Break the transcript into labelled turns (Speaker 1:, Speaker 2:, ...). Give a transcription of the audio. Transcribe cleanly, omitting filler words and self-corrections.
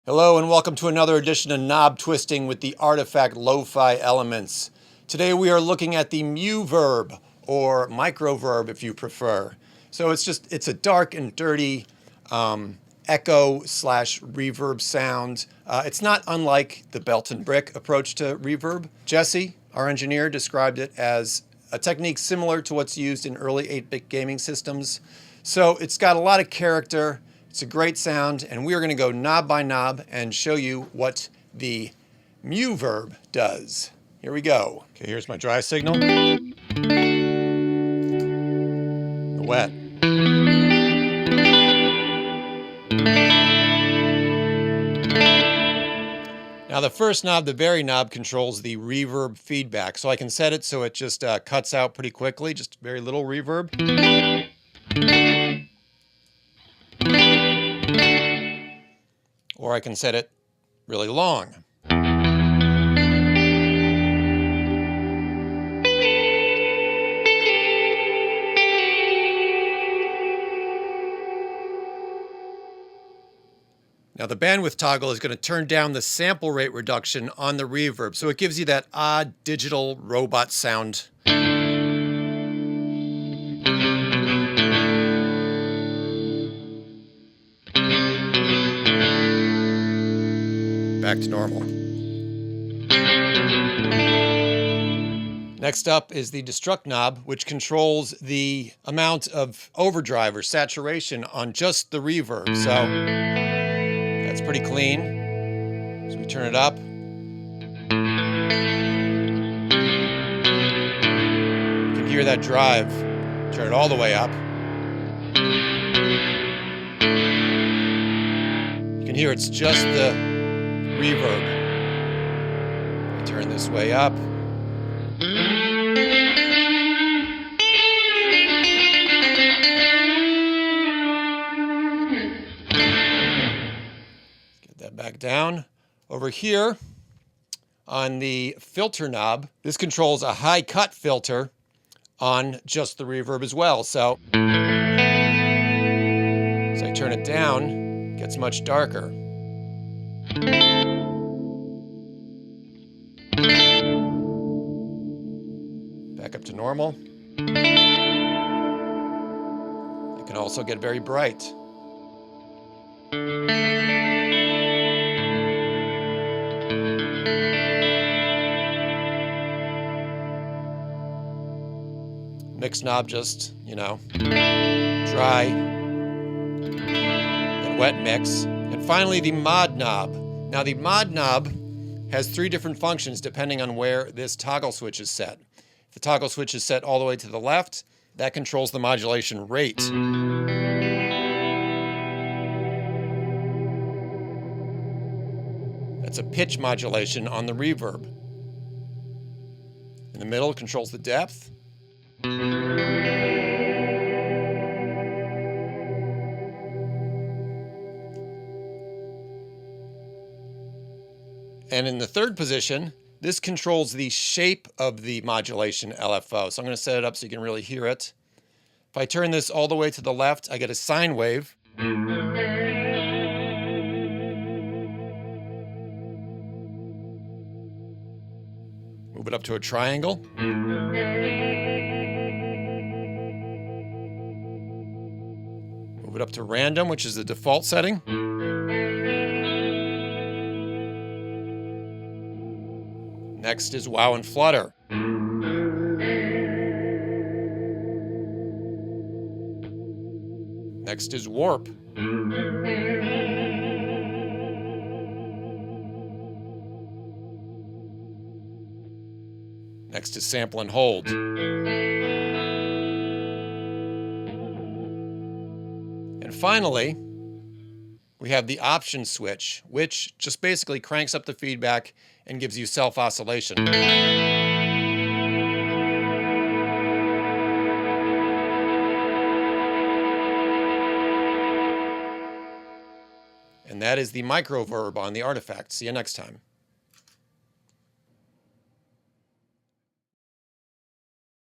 Speaker 1: Hello and welcome to another edition of Knob Twisting with the Artifakt Lo-Fi Elements. Today we are looking at the µVerb, or µVerb if you prefer. So it's a dark and dirty echo slash reverb sound. It's not unlike the Belton Brick approach to reverb. Jesse, our engineer, described it as a technique similar to what's used in early 8-bit gaming systems. So it's got a lot of character. It's a great sound, and we are going to go knob by knob and show you what the µVerb does. Here we go. Okay, here's my dry signal. The wet. Now the first knob, the very knob, controls the reverb feedback. So I can set it so it just cuts out pretty quickly, just very little reverb. Or I can set it really long. Now the bandwidth toggle is going to turn down the sample rate reduction on the reverb, so it gives you that odd digital robot sound. Back to normal. Next up is the destruct knob, which controls the amount of overdrive or saturation on just the reverb. So that's pretty clean. So we turn it up. You can hear that drive. Turn it all the way up. You can hear it's just the reverb. I turn this way up. Get that back down. Over here on the filter knob, this controls a high cut filter on just the reverb as well. So as I turn it down, it gets much darker. Back up to normal. It can also get very bright. Mix knob, just, dry and wet mix. And finally, the mod knob. Now, the mod knob has 3 different functions depending on where this toggle switch is set. If the toggle switch is set all the way to the left, that controls the modulation rate. That's a pitch modulation on the reverb. In the middle, it controls the depth. And in the third position, this controls the shape of the modulation LFO. So I'm going to set it up so you can really hear it. If I turn this all the way to the left, I get a sine wave. Move it up to a triangle. Move it up to random, which is the default setting. Next is wow and flutter. Next is warp. Next is sample and hold. And finally, we have the option switch, which just basically cranks up the feedback and gives you self-oscillation. And that is the µVerb on the Artifakt. See you next time.